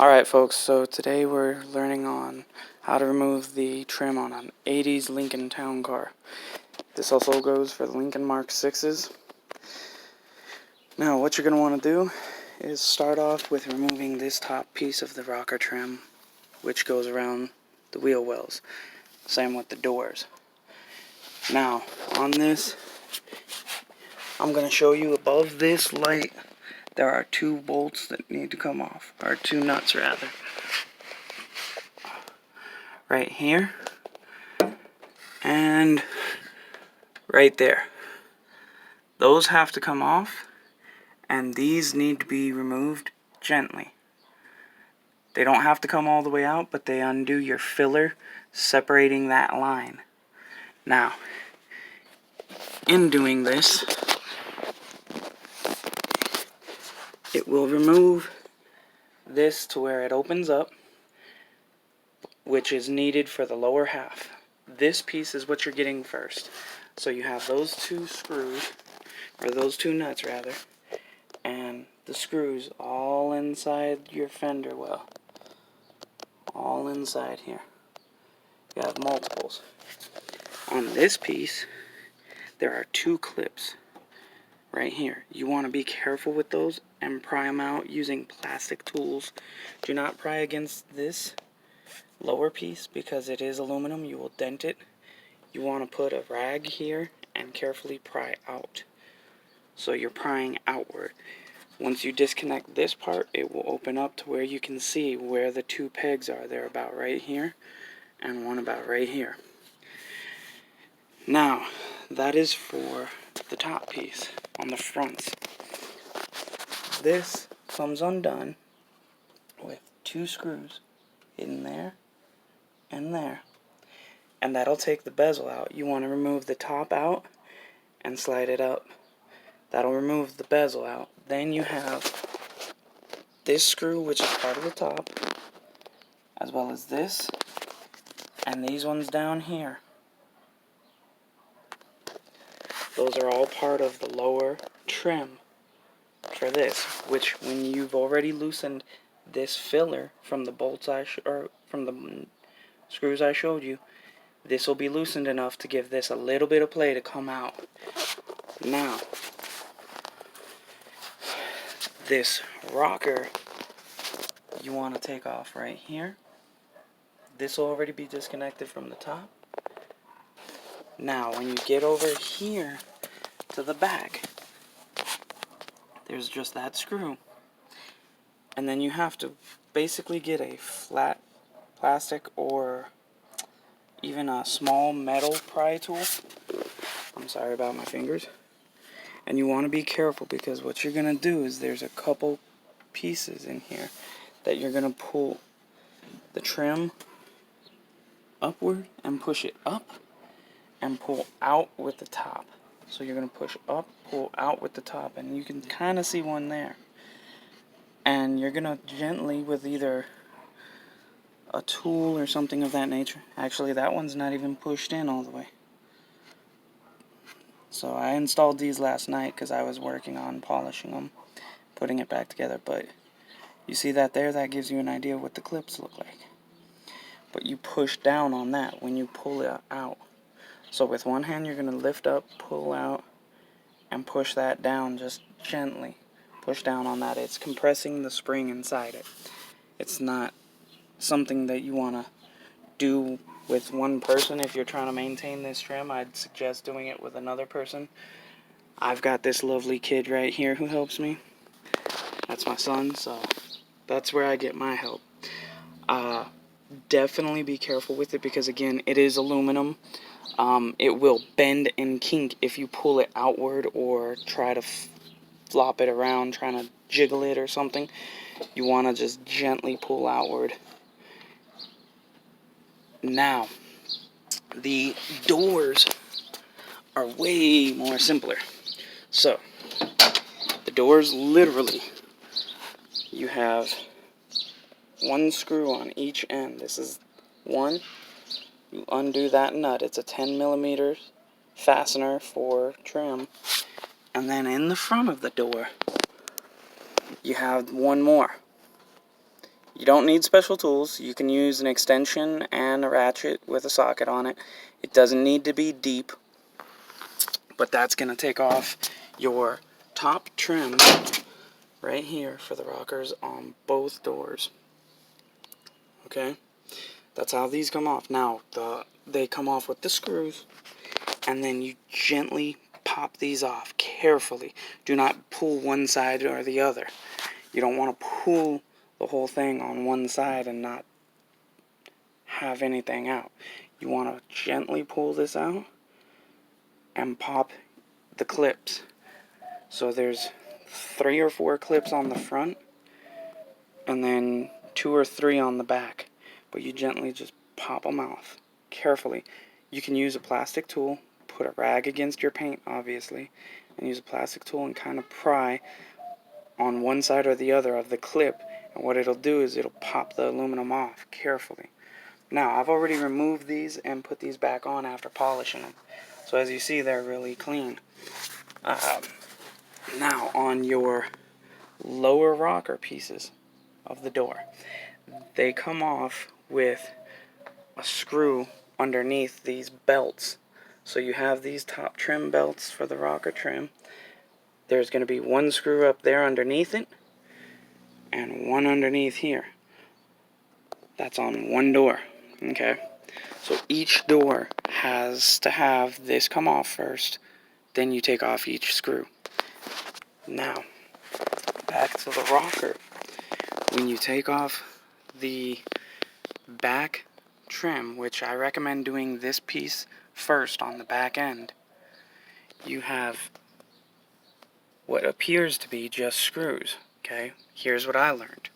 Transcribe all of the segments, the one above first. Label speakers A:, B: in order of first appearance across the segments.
A: Alright folks, so today we're learning on how to remove the trim on an 80's Lincoln Towncar. This also goes for the Lincoln Mark 6s. Now what you're going to want to do is start off with removing this top piece of the rocker trim, which goes around the wheel wells. Same with the doors. Now on this, I'm going to show you above this light there are two bolts that need to come off, or two nuts rather. Right here and right there. Those have to come off, and these need to be removed gently. They don't have to come all the way out, but they undo your filler separating that line. Now, in doing this, it will remove this to where it opens up, which is needed for the lower half. This piece is what you're getting first. So you have those two screws, or those two nuts rather, and the screws all inside your fender well. All inside here. You have multiples. On this piece, there are two clips right here. You want to be careful with those and pry them out using plastic tools. Do not pry against this lower piece because it is aluminum. You will dent it. You want to put a rag here and carefully pry out. So you're prying outward. Once you disconnect this part, it will open up to where you can see where the two pegs are. They're about right here and one about right here. Now, that is for the top piece on the fronts. This comes undone with two screws in there and there. And that'll take the bezel out. You want to remove the top out and slide it up. That'll remove the bezel out. Then you have this screw, which is part of the top, as well as this, and these ones down here. Those are all part of the lower trim for this, which when you've already loosened this filler from the bolts from the screws I showed you, this will be loosened enough to give this a little bit of play to come out. Now, this rocker you want to take off right here. This will already be disconnected from the top. Now, when you get over here to the back, there's just that screw. And then you have to basically get a flat plastic or even a small metal pry tool. I'm sorry about my fingers. And you want to be careful because what you're going to do is there's a couple pieces in here that you're going to pull the trim upward and push it up and pull out with the top. So you're going to push up, pull out with the top, and you can kind of see one there. And you're going to gently, with either a tool or something of that nature. Actually, that one's not even pushed in all the way. So I installed these last night because I was working on polishing them, putting it back together. But you see that there? That gives you an idea of what the clips look like. But you push down on that when you pull it out. So with one hand you're going to lift up, pull out, and push that down just gently. Push down on that. It's compressing the spring inside it. It's not something that you want to do with one person. If you're trying to maintain this trim, I'd suggest doing it with another person. I've got this lovely kid right here who helps me. That's my son, so that's where I get my help. Definitely be careful with it because, again, it is aluminum. It will bend and kink if you pull it outward or try to flop it around, trying to jiggle it or something. You want to just gently pull outward. Now, the doors are way more simpler. So, the doors literally, you have one screw on each end. This is one. You undo that nut. It's a 10mm fastener for trim. And then in the front of the door, you have one more. You don't need special tools. You can use an extension and a ratchet with a socket on it. It doesn't need to be deep, but that's going to take off your top trim right here for the rockers on both doors. Okay? That's how these come off. Now, they come off with the screws, and then you gently pop these off carefully. Do not pull one side or the other. You don't want to pull the whole thing on one side and not have anything out. You want to gently pull this out and pop the clips. So there's 3 or 4 clips on the front and then 2 or 3 on the back. But you gently just pop them off carefully. You can use a plastic tool, put a rag against your paint obviously, and use a plastic tool and kind of pry on one side or the other of the clip, and what it'll do is it'll pop the aluminum off carefully. Now, I've already removed these and put these back on after polishing them. So as you see, they're really clean. Now, on your lower rocker pieces of the door, they come off with a screw underneath these belts. So you have these top trim belts for the rocker trim. There's going to be one screw up there underneath it, and one underneath here. That's on one door. Okay, so each door has to have this come off first, then you take off each screw. Now, back to the rocker. When you take off the back trim, which I recommend doing this piece first on the back end, you have what appears to be just screws. Okay, here's what I learned.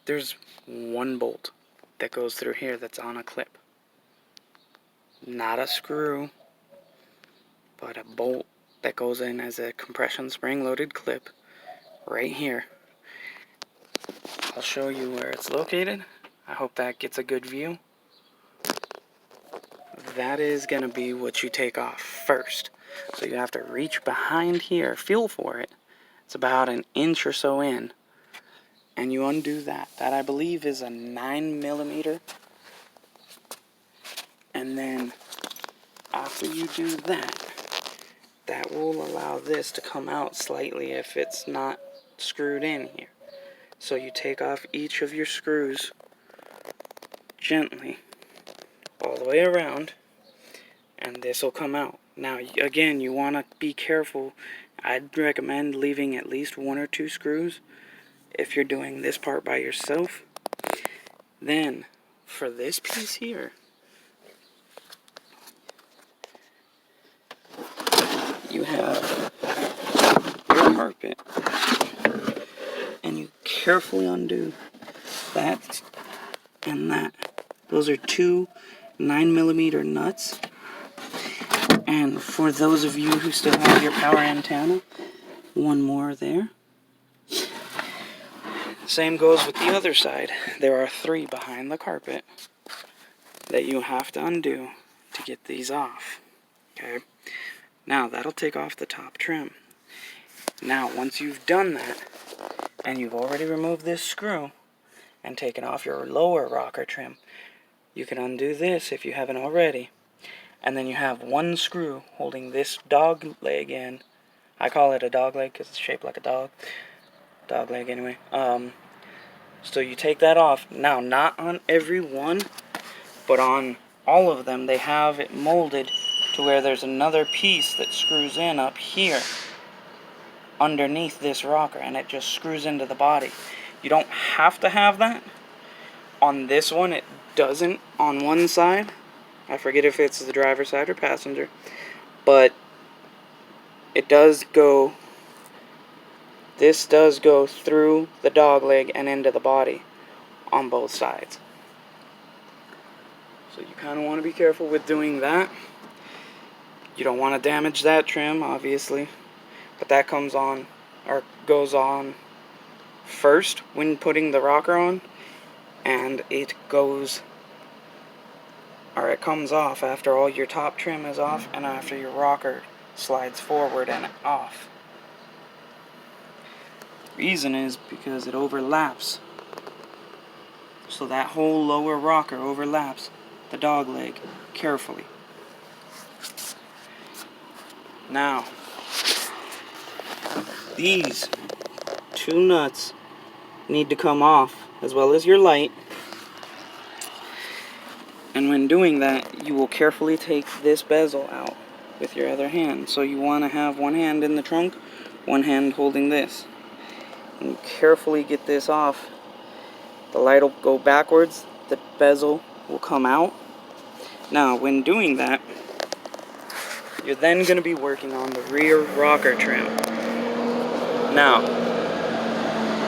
A: There's one bolt that goes through here that's on a clip. Not a screw, but a bolt that goes in as a compression spring loaded clip right here. I'll show you where it's located. I hope that gets a good view. That is going to be what you take off first. So you have to reach behind here, feel for it. It's about an inch or so in. And you undo that. That, I believe, is a 9mm. And then after you do that, that will allow this to come out slightly if it's not screwed in here. So you take off each of your screws gently all the way around, and this will come out. Now, again, you want to be careful. I'd recommend leaving at least 1 or 2 screws if you're doing this part by yourself. Then, for this piece here, you have your carpet, and you carefully undo that and that. Those are 2 9mm nuts. And for those of you who still have your power antenna, one more there. Same goes with the other side. There are 3 behind the carpet that you have to undo to get these off. Okay? Now, that'll take off the top trim. Now, once you've done that, and you've already removed this screw and taken off your lower rocker trim, you can undo this if you haven't already. And then you have one screw holding this dog leg in. I call it a dog leg because it's shaped like a dog. Dog leg anyway. So you take that off. Now, not on every one, but on all of them, they have it molded to where there's another piece that screws in up here underneath this rocker, and it just screws into the body. You don't have to have that. On this one, it doesn't on one side. I forget if it's the driver's side or passenger, but it does go, this does go through the dog leg and into the body on both sides. So you kind of want to be careful with doing that. You don't want to damage that trim, obviously, but that comes on, or goes on first when putting the rocker on, and it goes, or it comes off after all your top trim is off and after your rocker slides forward and off. The reason is because it overlaps so that whole lower rocker overlaps the dog leg carefully. Now, these two nuts need to come off, as well as your light. And when doing that, you will carefully take this bezel out with your other hand. So you want to have one hand in the trunk, one hand holding this. And carefully get this off. The light will go backwards, the bezel will come out. Now, when doing that, you're then going to be working on the rear rocker trim. Now,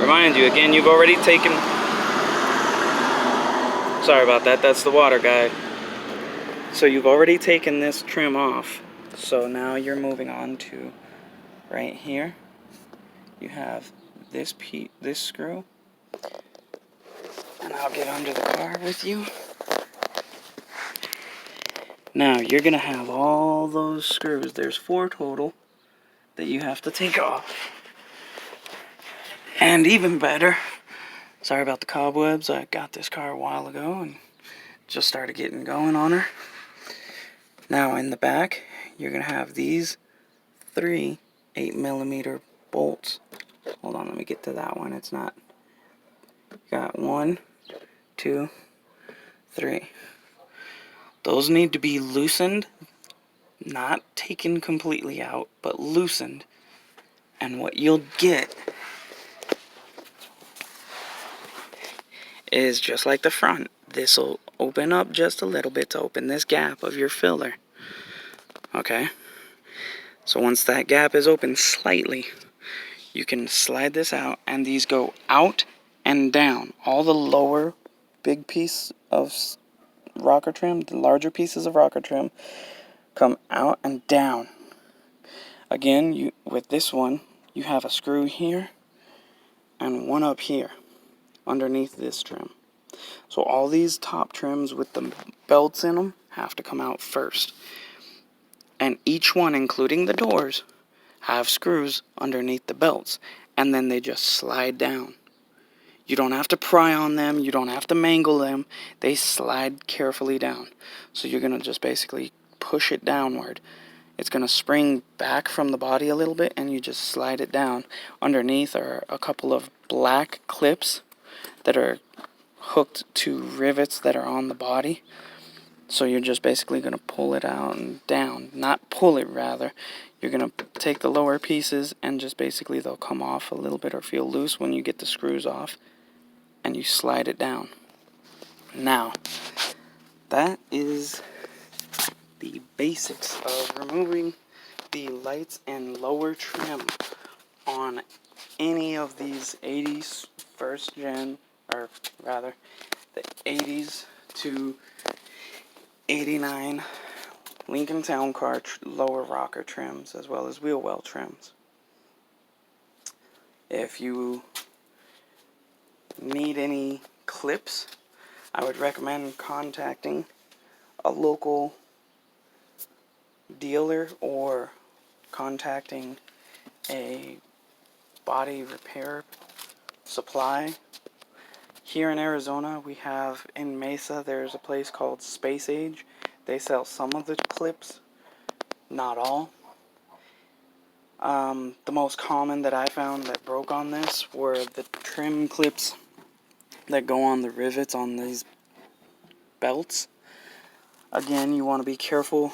A: remind you, again, you've already taken... Sorry about that, that's the water guide. So you've already taken this trim off. So now you're moving on to right here. You have this screw. And I'll get under the car with you. Now you're going to have all those screws. There's 4 total that you have to take off. And even better, sorry about the cobwebs, I got this car a while ago and just started getting going on her. Now in the back, you're going to have these 3 8mm bolts. Hold on, let me get to that one. It's not. Got 1, 2, 3. Those need to be loosened, not taken completely out, but loosened. And what you'll get is just like the front. This will open up just a little bit to open this gap of your filler. Okay? So once that gap is open slightly, you can slide this out, and these go out and down. All the lower big piece of rocker trim, the larger pieces of rocker trim, come out and down. Again, with this one, you have a screw here and one up here underneath this trim. So all these top trims with the belts in them have to come out first. And each one, including the doors, have screws underneath the belts. And then they just slide down. You don't have to pry on them. You don't have to mangle them. They slide carefully down. So you're going to just basically push it downward. It's going to spring back from the body a little bit, and you just slide it down. Underneath are a couple of black clips that are hooked to rivets that are on the body. So you're just basically going to pull it out and down. Not pull it, rather. You're going to take the lower pieces and just basically they'll come off a little bit or feel loose when you get the screws off. And you slide it down. Now, that is the basics of removing the lights and lower trim on any of these 80s first gen, or rather the 80s to 89 Lincoln Towncar lower rocker trims, as well as wheel well trims. If you need any clips, I would recommend contacting a local dealer or contacting a body repair supply. Here in Arizona, we have in Mesa, there's a place called Space Age. They sell some of the clips, not all. The most common that I found that broke on this were the trim clips that go on the rivets on these belts. Again, you want to be careful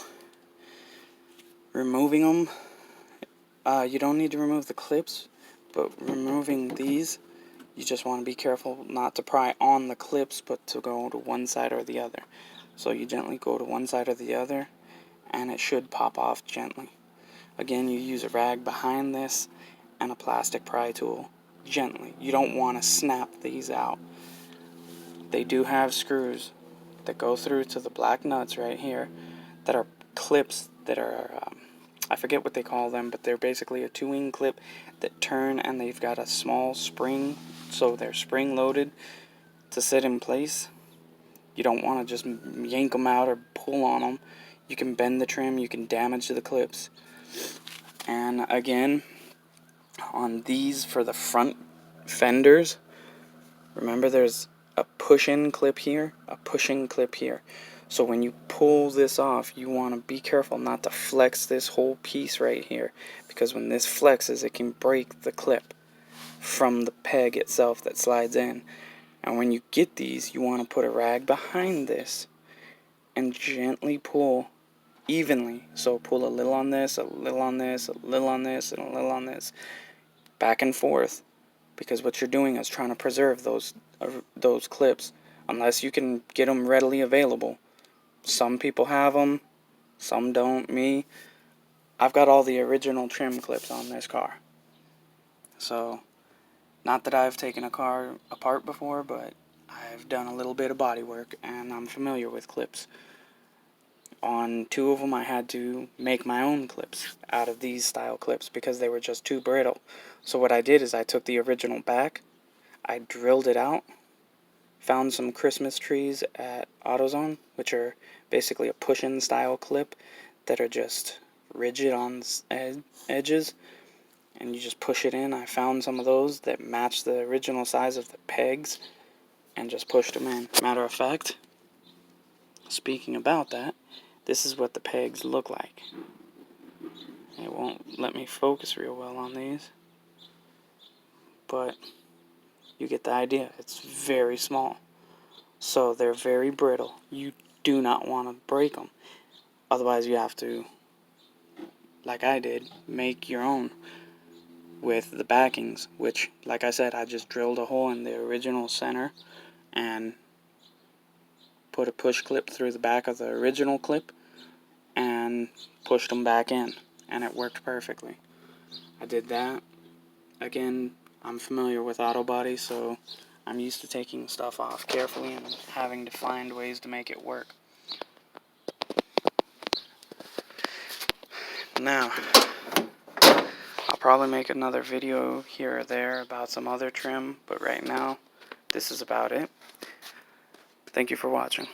A: removing them. You don't need to remove the clips, but removing these, you just want to be careful not to pry on the clips, but to go to one side or the other. So you gently go to one side or the other, and it should pop off gently. Again, you use a rag behind this and a plastic pry tool gently. You don't want to snap these out. They do have screws that go through to the black nuts right here that are clips that are, I forget what they call them, but they're basically a 2-wing clip that turn, and they've got a small spring, so they're spring loaded to sit in place. You don't want to just yank them out or pull on them. You can bend the trim, you can damage the clips. And again, on these for the front fenders, remember there's a push-in clip here, a push-in clip here. So when you pull this off, you want to be careful not to flex this whole piece right here, because when this flexes, it can break the clip from the peg itself that slides in. And when you get these, you want to put a rag behind this and gently pull evenly. So pull a little on this, a little on this, a little on this, and a little on this, back and forth, because what you're doing is trying to preserve those clips, unless you can get them readily available. Some people have them, some don't. Me, I've got all the original trim clips on this car. So, not that I've taken a car apart before, but I've done a little bit of body work and I'm familiar with clips. On 2 of them, I had to make my own clips out of these style clips because they were just too brittle. So what I did is I took the original back, I drilled it out, found some Christmas trees at AutoZone, which are basically a push-in style clip that are just rigid on edges, and you just push it in. I found some of those that match the original size of the pegs and just pushed them in. Matter of fact, speaking about that, this is what the pegs look like. It won't let me focus real well on these, but you get the idea. It's very small. So they're very brittle. You do not want to break them. Otherwise you have to, like I did, make your own with the backings, which, like I said, I just drilled a hole in the original center and put a push clip through the back of the original clip and pushed them back in, and it worked perfectly. I did that. Again, I'm familiar with auto body, so I'm used to taking stuff off carefully and having to find ways to make it work. Now, I'll probably make another video here or there about some other trim, but right now, this is about it. Thank you for watching.